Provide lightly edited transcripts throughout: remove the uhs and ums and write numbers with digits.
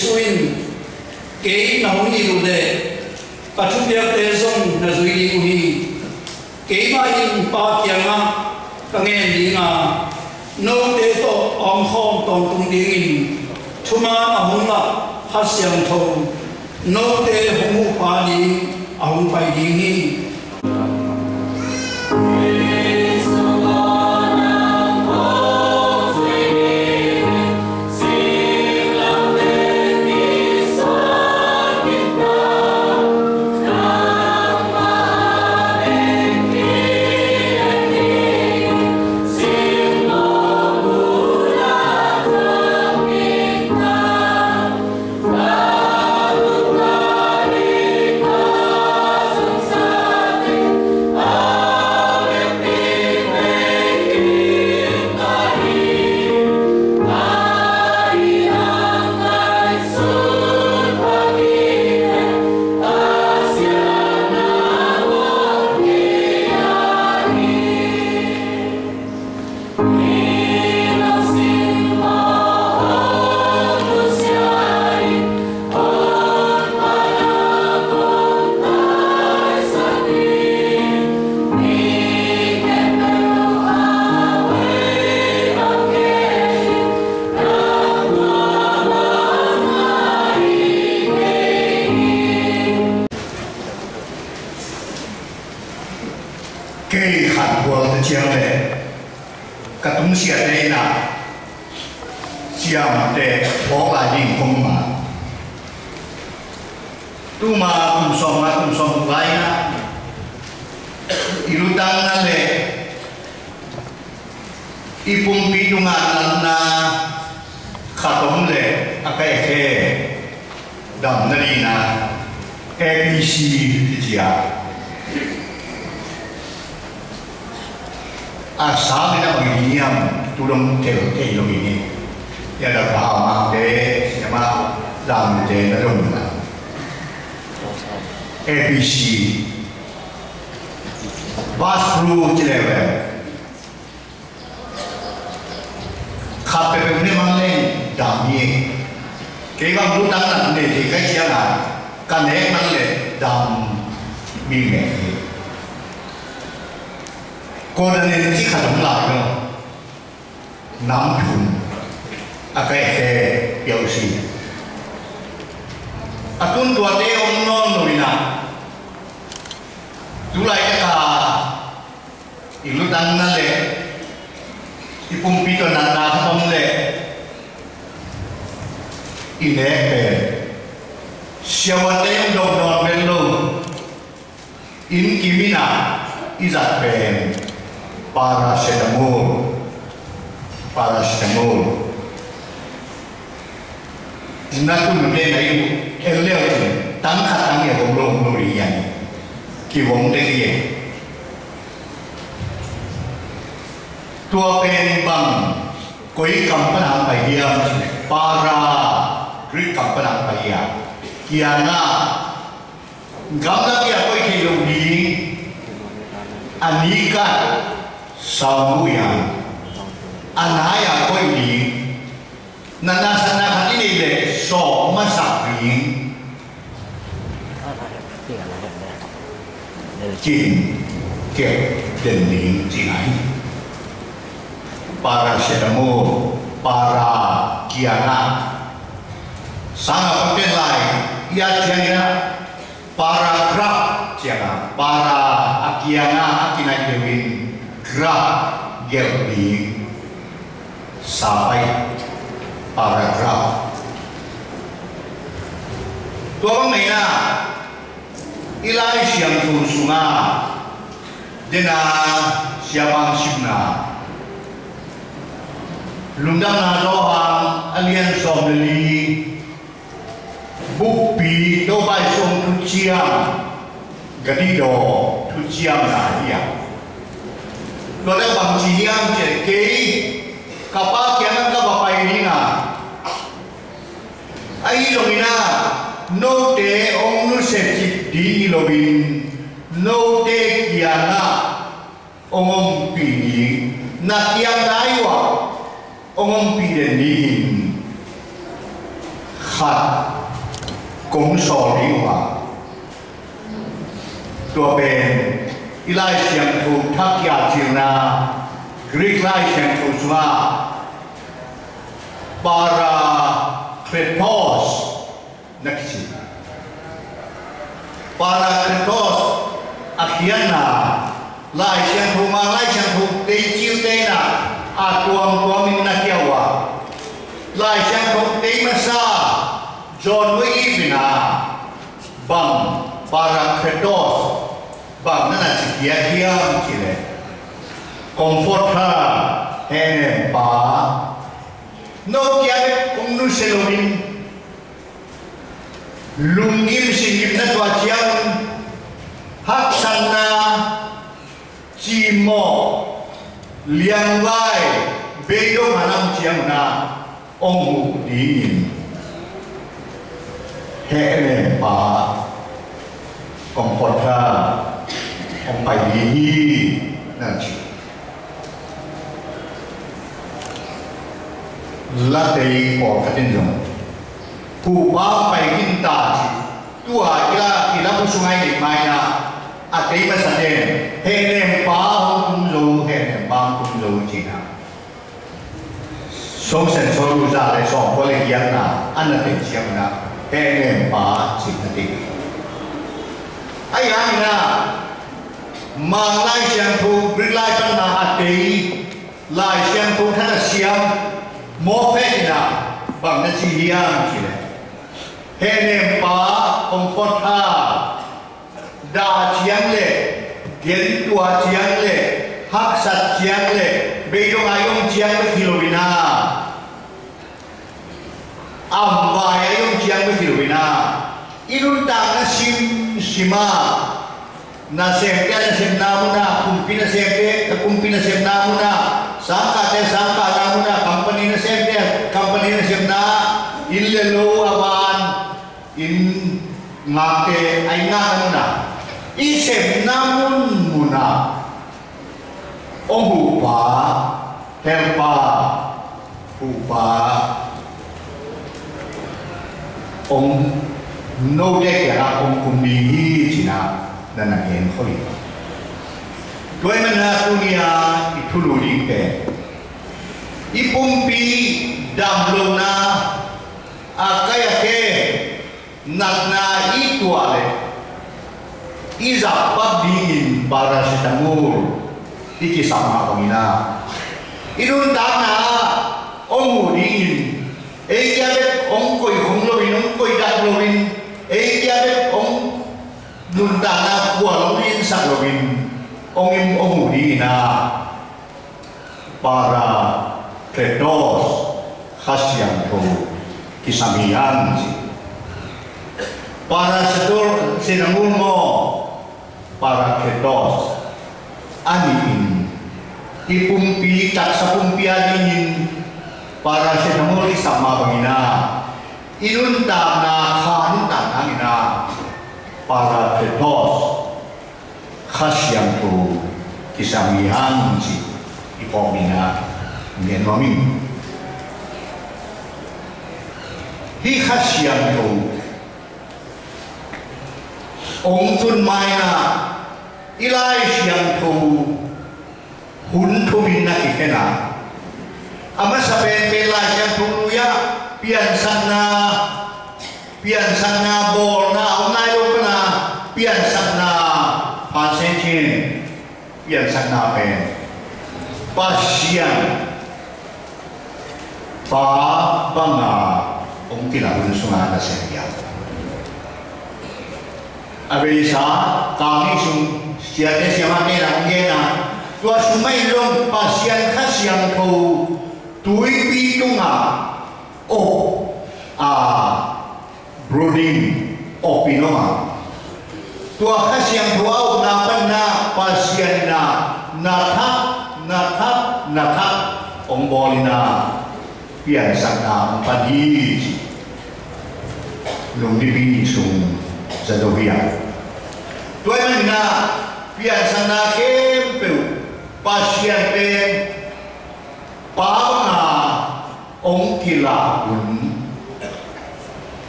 suin ke na honi lu de pathum dia te song na zui li hi ke ma in pa kianga kangen dinga no te to om khom tong tung ding in thuma na hung la hasyang tho no te hung pa ni ahung pai ding hi ขัดกงสอลิวะตัวเป็นอีไลเชียงทูทักยาจินากรีกไลเชียงทูสมาปาราเครโตสนักชิปาราเครโตสอาเขียนนาไลเชียงทูมาไลเชียงทูเตจิวเตนะอาตัวมินนักเกี่ยวะไลเชียงทูเตมาซาจอห์นวิอีบินาบังปาราเครโตสบังนั่นน่ะสิเกียร์เทียมจีเลยคอมฟอร์ตาเฮเนปาโนเกียร์คงนุ่งเซโลวินลุงกิมสิกิมนัดว่าเชียงฮักซันนาจีโมเลียงไว้เบยโยมานำเชียงนาองหูดีนินเฮเนปาคอมฟอร์ตาองไปดีนั่นชิละเตยออกขัดจงผู้บ้าไปกินตาจิตัวอีลาผู้สูงอายุไม่นะอาเตยมาแสดงเฮเนมป้าคุณรู้เฮเนมป้าคุณรู้จริงนะสองเส้นสองรูจาเลยสองคนเลยยังนะอันนั้นเป็นเชียงนะเฮเนมป้าจริงนะดีไอ้ยังนะมาไล่เชียงทูบริไล่ปัญหาอาเตยไล่เชียงทูท่านเสียงโมเฟนะบางนาทีเฮียมจีเลยเฮเนมป้าคอมฟอร์ตาดาเชียงเลยเกียนตัวเชียงเลยฮักสัตเชียงเลยเบยงอายุเชียงไปกิโลวินาอัมวายอายุเชียงไปกิโลวินาอิรุนตางนาซิมานาเซมเกนาเซมนามุนาคุมพินาเซมเกคุมพินาเซมนามุนาสังกัดสังกัดนามุนาคัมปานีนาเซมเกคัมปานีนาเซมนาอินเลโลอาบานอินงาเกไองามุนาอีเซมนามุนาองหูปาเทมปาหูปาองโนเดกยาองคุมดีจีนานั่นเองเขาอีกด้วยมันนะตุนียอิทุลุลิเกอิปุ่มปีดำลงนาอากายเกนักนาอีตัวเลยอิจับปับดินบาราสิตามูลที่กิสามาของอินาอิรุนตานาองหูดินเอียเบองคุยของโลวินองคุยดักโลวินเอียเบองนุนตานาขัวโลวินสักโลวินองหูดินาปาราเคโตสขัสยังโตกิสามียันจิปาราสตูสินามุลโมปาราเคโตสอันนี้ที่ปุ่มปีจากสปุ่มปีอันนี้para senamul sama bangina inun tana khan tanangina para ketos khasyam tu kisamihan si ipomina ngenwami hi khasyam tu ong tun maina ilai syam tu hun tu minna ikena ama saben bela yang tuluya pian sana bol na onai lo na pian sana pasenchin pian sana pen pasian pa banga ong tilang sunga na seria abisa kami sung siate siamane na ngena tua sumai long pasian khasyang ko tuwi pitunga o brooding o pinoma tua khasyang tuaw na panna pasyan na nathak ongbolina pian sakna padi nung dibini sung zadovia tuwa man na pian sakna kempeu pasyan pen pama ong kila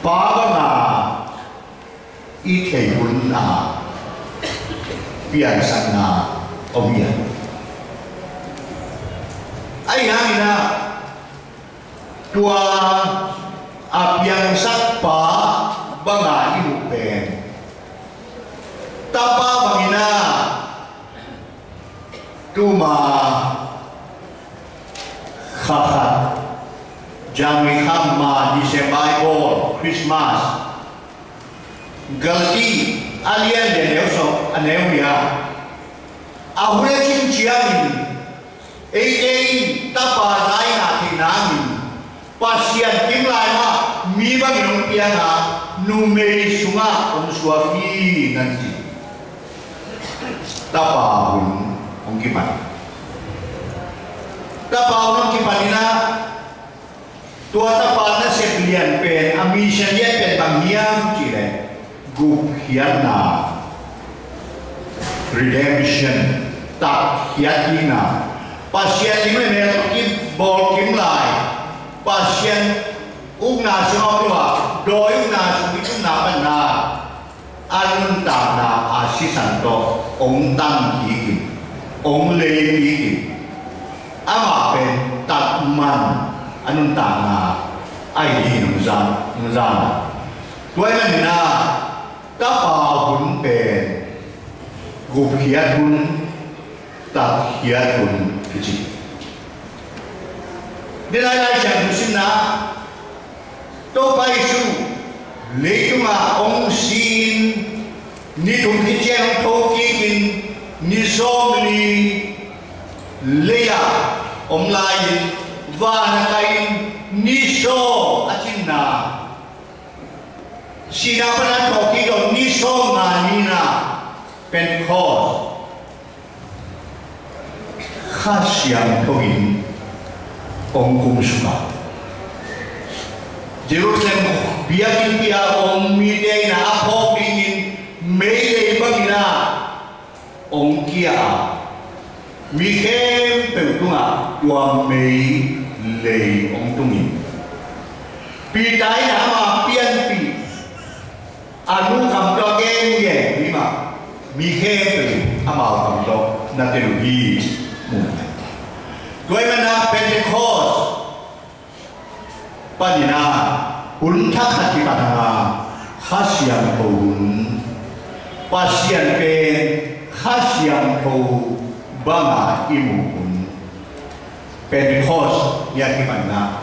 Pabanga ithehun na pian sana omia ai hangina tua apiang sakpa banga ibu pen tapa bangina tuma khakat Jami Hamma di Bible Christmas galti alien de neuso anemia ahule chin chiamin ei tapa lai na thinami pasian kimlai ma mi bang nong pianga numei sunga om suafi nanti tapa hun ong kiman tapa ong kimanina tua tapa na sekalian pen amisyan ya pen bangyam cile gup hiana redemption tak hiatina pasien lima merah kim bol kim lai pasien ugna semua doi ugna sumitu na na anun na asisanto ong tam kikim ong le kikim ama pen tak man anun na ai di nuzan tuai mana tapa hun pen gup hiatun tak hiatun kecil. Dilai jang sina to paisu leituma ong sin ni tung kicen to kikin ni somli leya om lain va na kain ni so achinna sina pana to kido ni so manina Pentecost khasiam toin ong kum suka Jerusalem biakin pia ong midei na apok dingin mele bagina ong kia mikem peutunga tua mei le ong tungin pitai na ma pian pi anu kam to gen ye lima mikem amal kam to na teologi Dua mana Pentecost panina untak hati pada khasiam pun pasien pen khasiam pun banga imu pun Pentecost ya gimana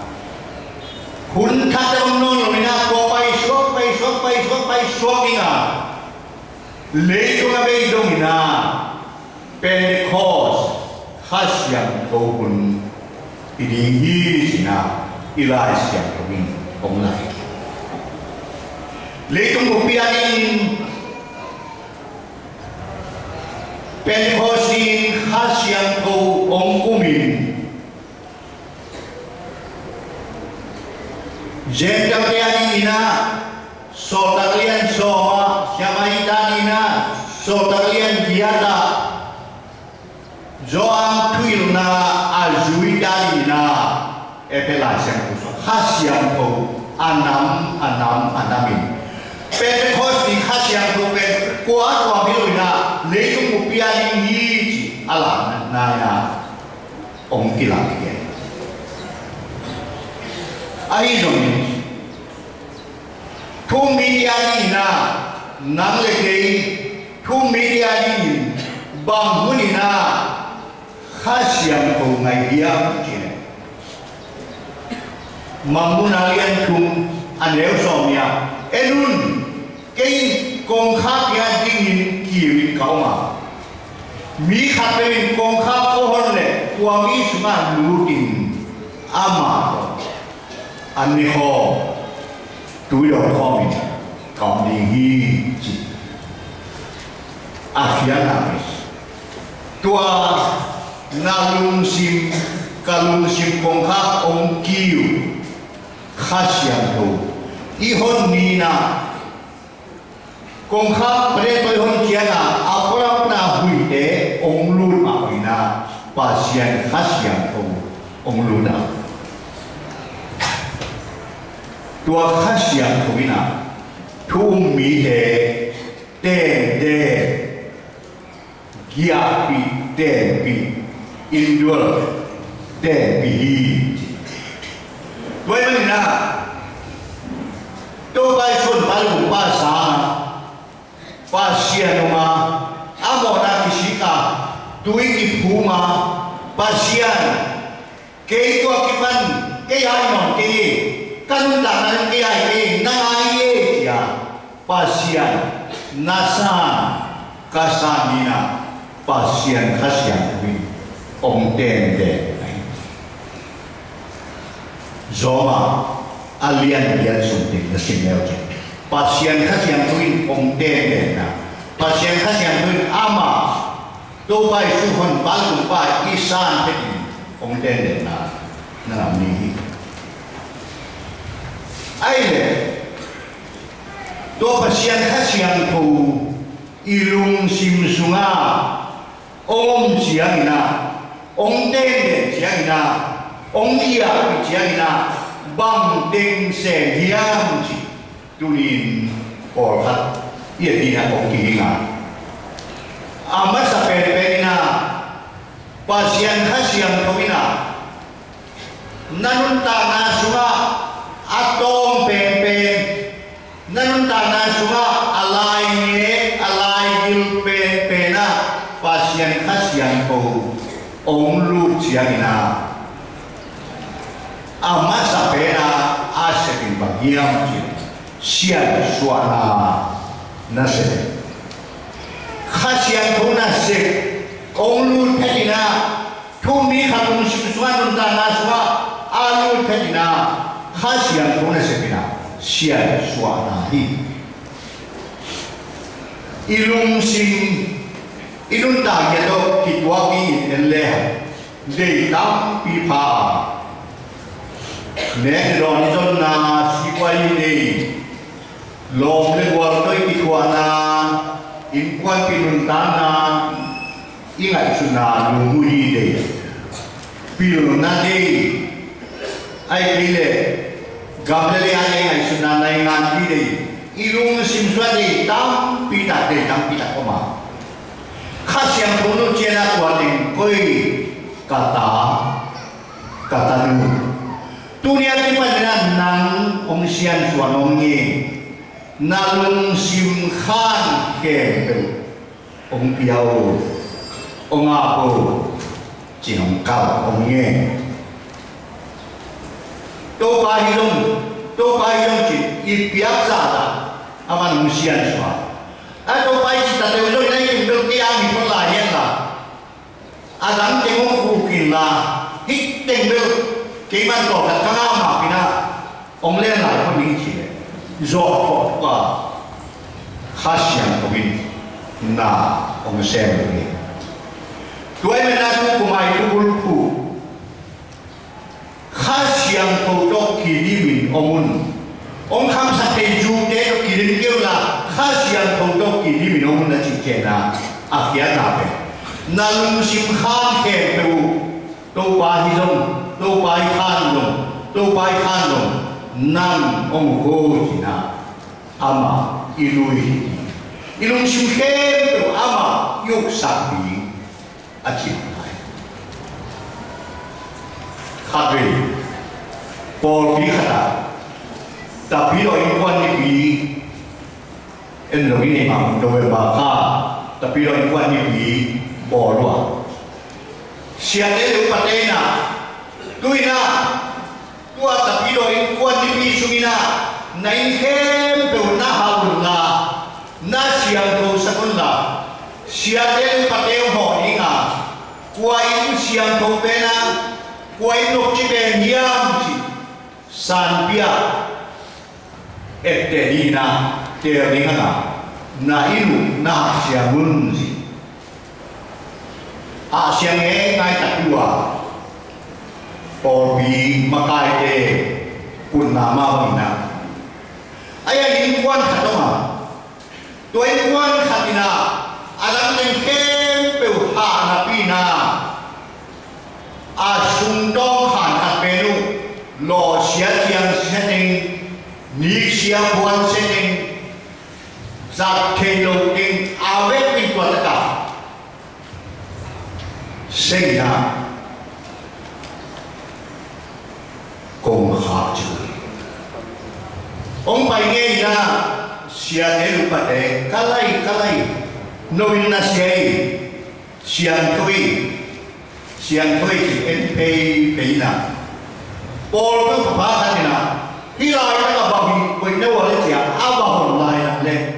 untak dalam nono mina kopai swap inga lejo ngabe dongina Pentecost khasiam pun ini sina ilai siang kami online. Letung bupianin Pentecost khasiam ko ongkumin. Jendam tiani ina sotalian soma siamaitan ina sotalian diata Joam tuilna ajuidani na epelasian kuso khasiam ko anamin Pentecost di khasiam ko pen kuat wa biloina leitung mupiani ni ala naya ong kilang ke ai dong tu mediani na nang lekei tu mediani bangunina khasiam ko ngai diam kene mamunalian tum aneu somia enun kein kong khap ya dingin kiwin kauma mi khapein kong khap kohon le tuami sma lutin ama anni ho tuido komi kom dingi ji afian amis tua nalung sim kalung sim kong khap ong kiu khasiam to ihon nina kong khap pre toy hon kiana apra na huite ong lut ma huina pasien khasiam to ong luda ตัวข้าเสียงทวินาทุ่มมีเตเตกียปีเตปีอินดัวเตปีด้วยมันนะตัวไปชนไปหลุมป้าสาป้าเสียนมาอามอนาคิชิกาตัวอีกผู้มาป้าเสียนเกี่ยวกับกิมันเกี่ยไอ้หนอนเกี่ยกันต่างนั้นเกี่ยไอ้นายเกี่ยป้าเสียนนาซากาซามีนาป้าเสียนข้าเสียนวิองเตนเดจอมาอาเลียนเลียนสุดที่นั่นสิ่งเดียวกันป้าเสียนข้าเสียนวิองเตนเดนะป้าเสียนข้าเสียนวิอามาตัวไปสุขนบ้านตัวไปอีสานเป็นองเตนเดนะนั่นนี่ไอ้เลยตัวป้าเสียนข้าเสียนผู้อีลุงซิมสุงาองเสียงนะองเตนเดเสียงนะองเอียเสียงนะบังเด้งเสียงยามจีตุลินปอลคัดเอียดีนะองกีงาอามาสเปรเปนะป้าเสียงข้าเสียงทวินะนันตานาสุงาอัตตงเป็นนันตานาสุงาอะไรเนี่ยอะไรยิลเป็นนะป้าเสียงข้าเสียงผู้องลูเสียงนะอามาสเปนะอาเสกินบางอย่างจีเสียงสวนานั่นเองข้าเสียงผู้นั่นเององลูเพลินะทุมีข้าพุทธสวนุนตานาสวะอาลูเพลินะข้าเสียงผู้นั่นเองนะเสียงสวนาฮีอิลุงซิมอิลุนตาเกโตคิดว่ากีเอลเลห์เดตัมปีพาเนรอนจนนาสิวายนีลมเลวร์ด้วยกิจวานาอินควันปินุนตานาอิงไอสุนาลูมุยเดปิลนาเดไอพิเลกัมเลลีอาเองไอสุนาในงานพิเดอิลุงซิมสวัสดีตัมปีตาเดตัมปีตาโอมาข้าเสียงผู้นู้เจนะตัวหนึ่งคุยกาตานูตัวนี้ที่มันนั่นนังองเสียนส่วนองเงี้ยนัลุงซิมขานเก็บเป็นองเปียวองอาโปจีนองเก่าองเงี้ยตัวไปยงจีอีเปียกซาดาอามันองเสียนส่วนตัวไปจีตัดเร็วๆนี่ยังเดือดยังมีคนหลายอย่างละอาหลังเจ้าคู่กินละฮิตเต็งเร็วที่มันต่อกันข้างหน้ามาพี่นะองเล่นหลายคนนี้จีเลยจอดพอว่าข้าเสียงตัวนี้น่าองเสียงตัวนี้ด้วยมันน่าทุกข์ไม่ทุกข์ผู้ข้าเสียงตัวโตกี่ดีวินองคำสัตย์จูเดตกี่ดีเกี่ยวละข้าเสียงตัวโตกี่ดีวินนั่นจีเจนะอาเกียนาเป็นนั่นสิมข้ามเก็บตัวตัวไปที่ตรงตัวไปข้างลงนั่งองโกจินะอามาอิลุงชิมเข้มตัวอามายุกสักปีอาชีพไหนข้าเรียปอลปีขนาดแต่ปีเราอีกวันนี้ปีเราไม่ได้มาโดยบาค่าแต่ปีเราอีกวันนี้ปีบอลว่าเสียเดือดประเด็นน่ะด้วยนะตัวตะปีโดยควรที่มีสุมินาในเข้มเป็นหน้าหาวุนละหน้าเสียงโตสักคนละเสียเดือดประเดี๋ยวหอนี่อ่ะกว่าอินเสียงโตเป็นนะกว่าอินนกจีเป็นยามจีสันเปียเอตเตนีนะเตอร์นี่กันนะน่าอินุน่าเสียงมุนจีอาเสียงเองไงตัดตัวปอบีมาไกเตคุณนามาวินาไอ้ยิงควันขัดมาตัวยิงควันขัดนาอะไรนั่งเข้มเปลวหานาปีนาอาชุงดองขันขัดเมนูหล่อเสียเทียงเสียเอง ni sia buan setting zat kelo king awet pin tua taka sehingga kong hak ju ông pai nghe na sia elu pate kalai noin na siang thôi chỉ em pay na Paul có phá thành na khi lại nó là bảo bị quên đâu ở đây à áo bảo lại là lên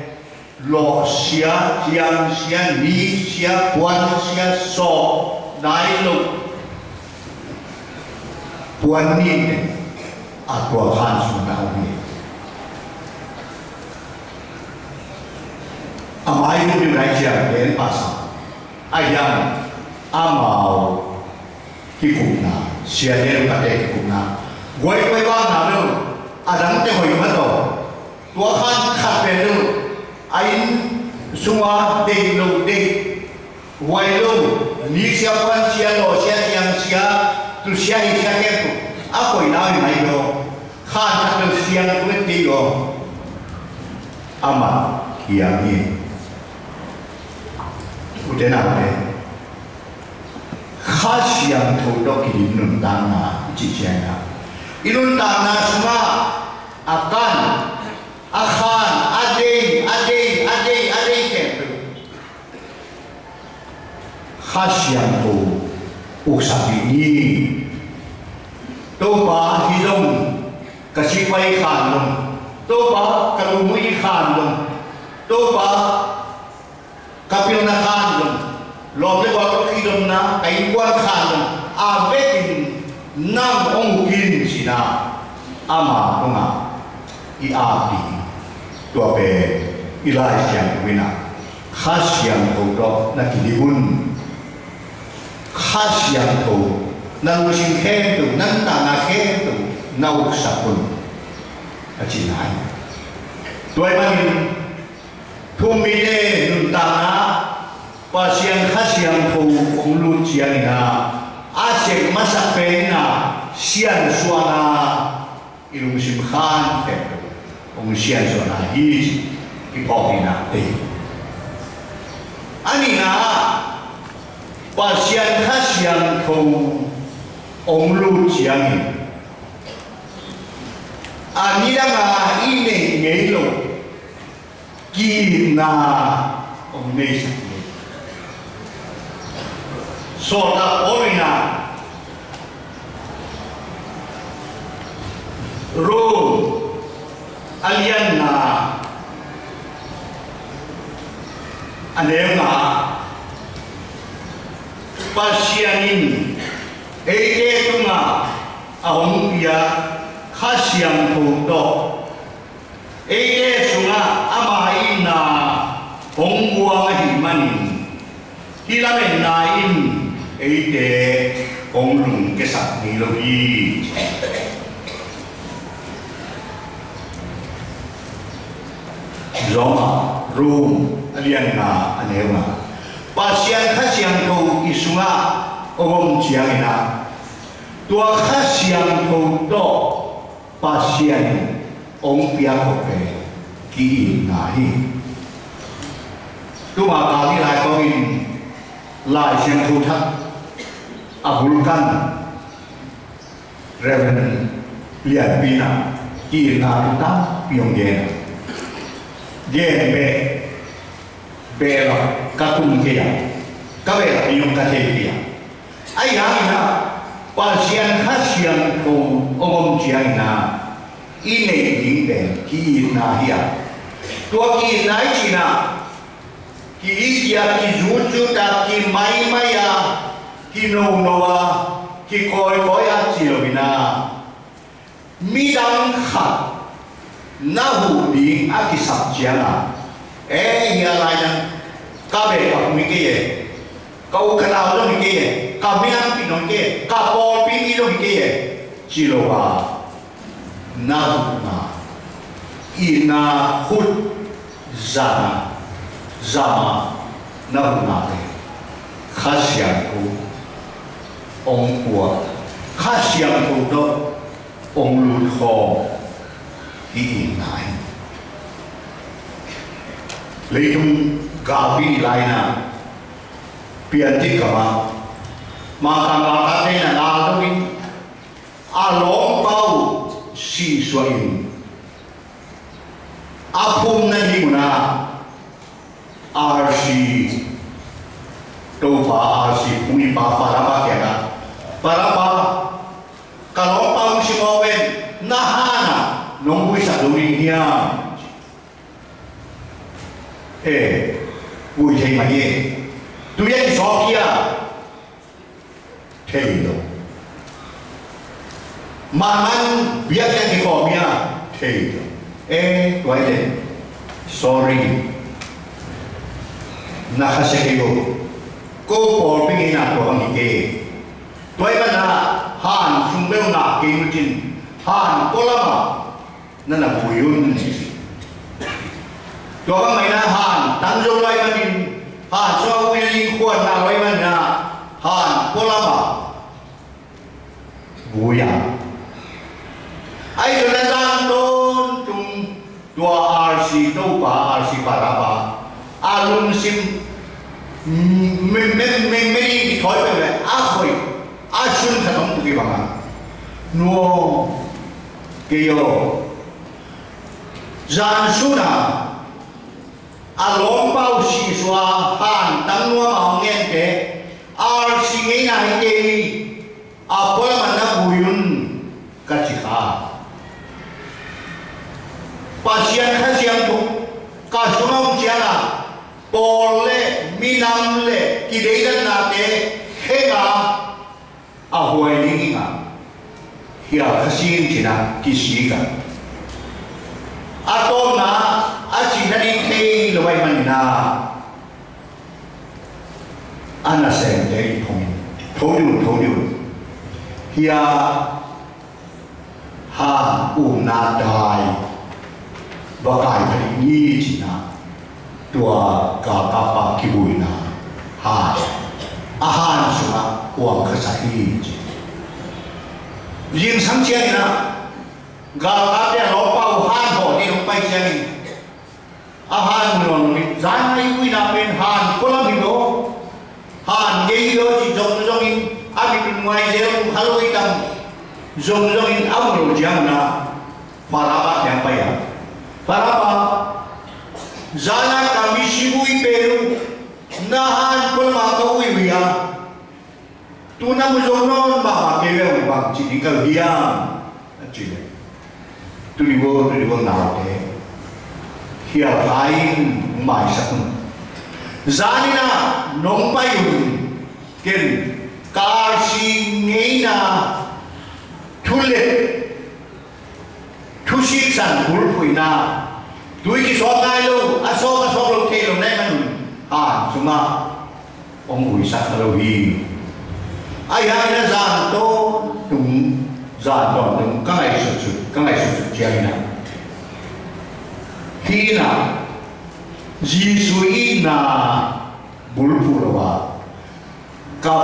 lọ xia giang xia ní xia quan xia so đại lục quan niệm à tua khan xuống nào đi amai itu belajar dari pasal ayam amal kikuna siapa pada kikuna goi bang nalu ada mungkin goi mana tua khan khapen lu ain semua ding goi lu ni siapa lo siapa tu siapa tu apa yang lain lo khan tu siapa tu tigo amal yang ini udah namanya khas yang thodok inun tanah cicena inun tanah semua akan ade kempen khas yang tu usah ini toba hidung kasih pai khandung toba kalumui khandung toba kapil na khandung lom le wa ki dom na kai kwa khandung a vekin nam ong kin sina ama tunga I ati tua pe ilai siang wina khas yang thodok na kilibun khas yang tho na lusin khen tu nan ta na khen tu na uksapun achinai tuai manin Tumide nuntana pasien khasiang ko ulu cianina asek masak pena sian suana ilung simkhan tempo sian suana hi ipopina te anina pasien khasiang ko ulu cianin anira nga ine ngelo Kina Omnesa Sota Orina Rome Aliana Anema Pasianin Eke Tunga Ahompia Khasiang Thodok Eke sunga amain na hongbuang himan hilamen nain eke honglung kesak nilogi Roma Rum alian na anewa pasian khasiang to isunga omong ciangina tua khasiang to do pasian ông pia kope ki nahi tu ma kali lai ko in lai siang thu thak abulkan reven lian pina ki na ta piong gen be la ka kum ke ya ka be la piong ka te ke ya ai ha ina pa siang khasiang ko om chiang na ine dingden ki na hiya tua ki nai china ki ikia ki juju ta ki mai maya ki no noa ki koi a chilo bina mi dang kha na hu ding a ki sap chiana ya lai na ka be ka mi ke ye ka u kana lo mi ke ye ka mi an pi no ke ka po pi ni lo mi ke ye chilo ba na ina hut zama na hunate khasiang ku ong kwa khasiang ku do ong lu kho in nai leitung gabi laina pianti kama maka maka na nalawin along pau si suain apum na ni muna arsi toba arsi puni pa para kaya para pa kalau pau si mawen nahana nunggu sa during niya vui thấy mà gì tôi biết số kia thế đâu mà man biết cái gì thế đâu vậy đấy sorry na khase cái cô bỏ bên nào của anh kia tôi vẫn là han sung beo na cái như thế han có lắm nên là vui hơn cho các mày na han tăng dâu lại mà nhìn han cho cái linh khuẩn nào vậy mà na han có lắm à vui à ai cho nên đang đón chung tua RC đâu pa RC para pa alum sim mình đi thổi về này thôi xuân thật không cái bằng nuo kêu gian su na alom bao si xóa han tăng nuo màu nghe cái RC ngay này cái apa yang mana buyun kacika pasien kasihan tu kasunong jana pole minamle kidaidan nate hega ahoy ninga hiya kasihin cina kisika ato na achina ni kay laway manina ana sente thodiu hiya ha na dai bakai thari ni china tua ka pa kibuina ha ahan suma uang khasai yin sang chen na ga ka te lo pau han ho ni pai chen ahan non ni zan ai ui na pen han ko la mi do han ge do chi jong in abi bin ngoài zero haloi tam zong in amro jana faraba yang paya faraba zana kami sibui peru nahan pun makau iwia tuna muzonon ba kewe ba chini ka hiang chile tulibo na te hia lain mai sakun zanina nong payun ken Karsi ngina thulit thusik san bulpuina tui ki so ngai lo aso lo ke lo nai man suma ong ui sak lo hi ai hai na zan to tung zan to tung kai su chiang na hi na ji sui na bulpu lo wa ka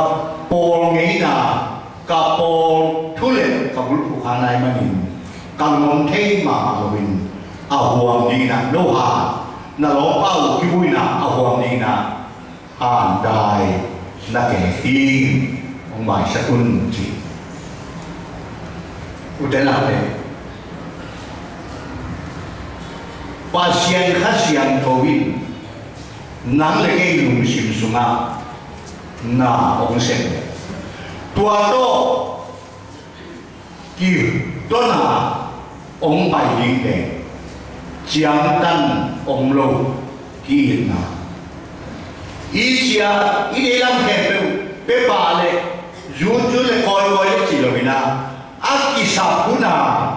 Paul nghĩ là cả Paul thu lệ cả bút phụ khả này mà mình càng ngon thêm mà mình hoàng đi nè đâu hà là nó bao cái vui nè hoàng đi nè hàn đài là kẻ khi ông bài sẽ quân chỉ u thế nào đấy pasien khasian covid nang lệ cái lùng sim sunga na ông sen tua to kêu to na ông bài linh để giang tan ông lâu kêu na ý chia ý để làm kẹp pe ba lệ dù lệ coi lệ chỉ là vì na aki sapuna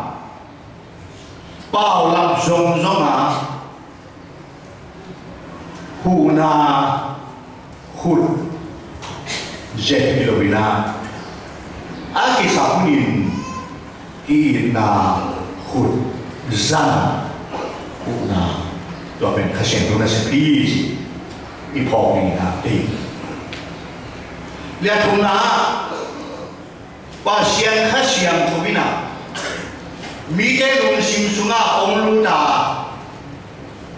bao làm zong à hu na hút jet kilobina aki sapunin ki na hut zan na to ben khashen to na se please i pho ni na ti le thuna pasien khasiam thubina mi te lung sim sunga om lu ta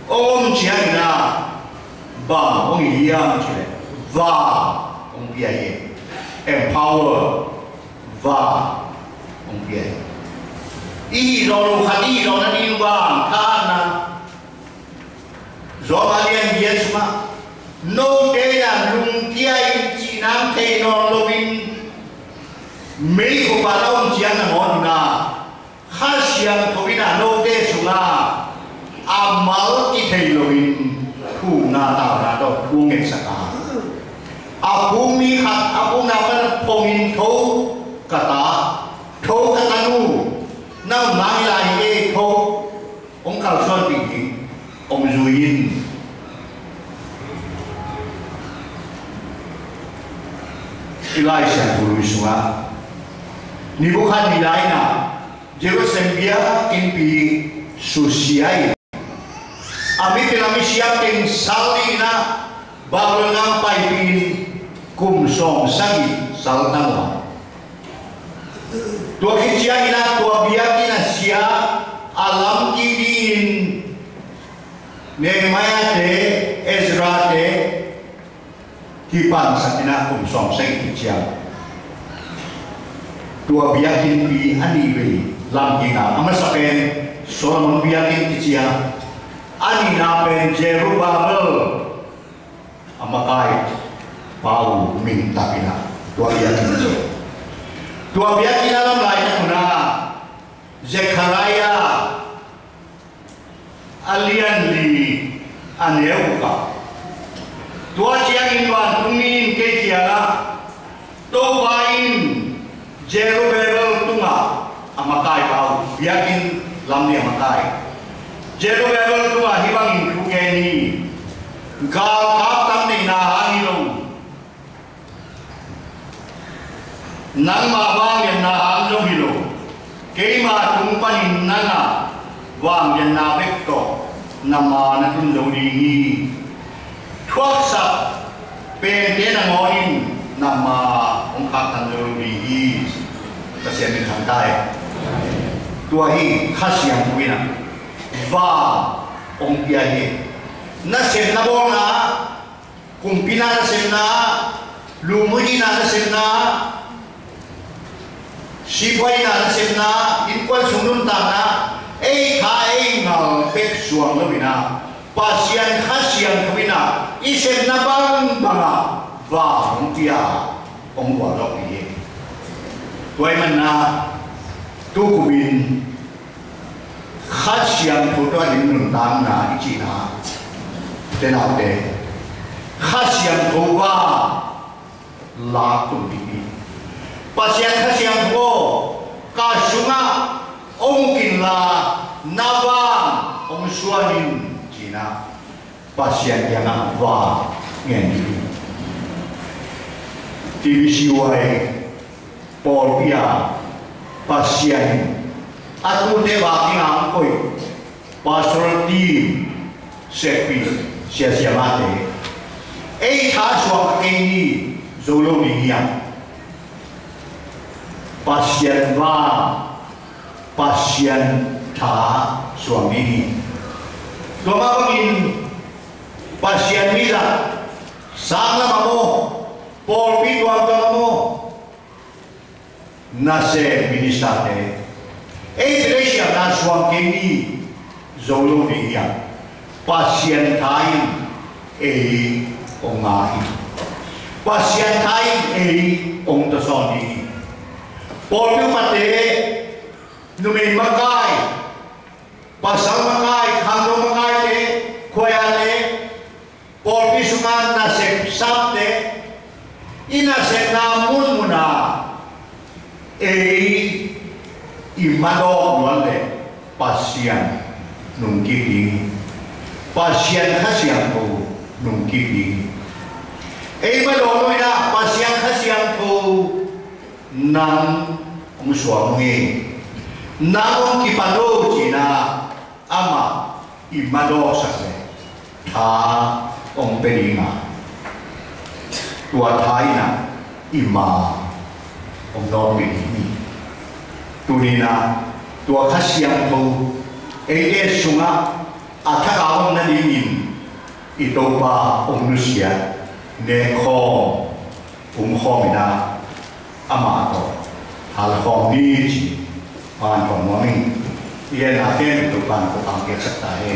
om chiang na ba om hiam chile va om bia ye empower va om bia i lo lu khadi lo na ni wa tha na zo ba lian ye suma no te na lung kia chi nam te no lo bin mấy cô bà ông chị ăn món na khá xiang thôi na nô tê sung à máu cái thầy lôi thu na tao na đó thu nghe sắc à bung mi khát à bung nào cái phong thâu cả ta nu nào mang lại cái thâu ông cao sơn bị ông Duyin Elisha tului sung ni bukan di lain Jerusalem dia kimpi susiai ami pelami siap ting sali na baru ngampai pin kumsong sagi saltang tua kicia ina tua biakina sia alam kidin Nehemia te Ezra te kipan sakina kumsong sagi kicia tua biakin pi ani be lam kina amasapen Solomon biakin kicia ani na pen Jerubabel amakai pau minta pina tua biakin alam lain kuna Zechariah alian li aneuka tua ciang inwan tungin ke kiana to bain Jerubabel tunga amakai pau biakin lamni amakai Jerubabel tunga hibang kugeni gal kap tamni na hangilong nang mawang yan na hanglong hilo keima tungpanin nana wang yan na bekto nama na tundaw dingi tuwak sa pente na ngonin nama ongkak tandaw dingi kasi amin hantay tuwahi khas yang puwina va ong biyahe na sem na bo na kumpina na sem na lumuni na sem na sipay na sem na inkwal sunun ta na khae ngal pek suang na bina pasien khas yang puwina isem na bang banga va ong biya ong walok iye tuway man na tukubin khas yang puto aling nuntam na ichina tenate khas yang puwa la kumbini pasien khas yang po kasunga ongkin la nawang ong suanin china pasien yang wa ngendi TVCY Paul Pia pasien atau dewa yang koi pastoral team sepi sia-sia mati thasuang kini zolo niya pasien wa pasien tha suami lumabangin pasien mila sana mamo Paul Pia mo nase ministate iglesia na suang kini zolo niya pasien tayo ongahi pasien tayo ontosoni Paul mate nume makai pasal makai khando makai te koyale Paul sungan nasib sabte inasib namun muna imadok wale pasien nungkiping pasien khasiang ko nungkiping imadok na pasien khasiang ko nang musuangi nang kipado china ama imadok sakle tha ong peninga tua thaina ima ong non ni tunina tua khasiam thu ege sunga athakawam na dingin ito pa umnusia ne kho mina ama to hal kho ni chi pan kon morning ye na ken to pan ko ang ke sakta he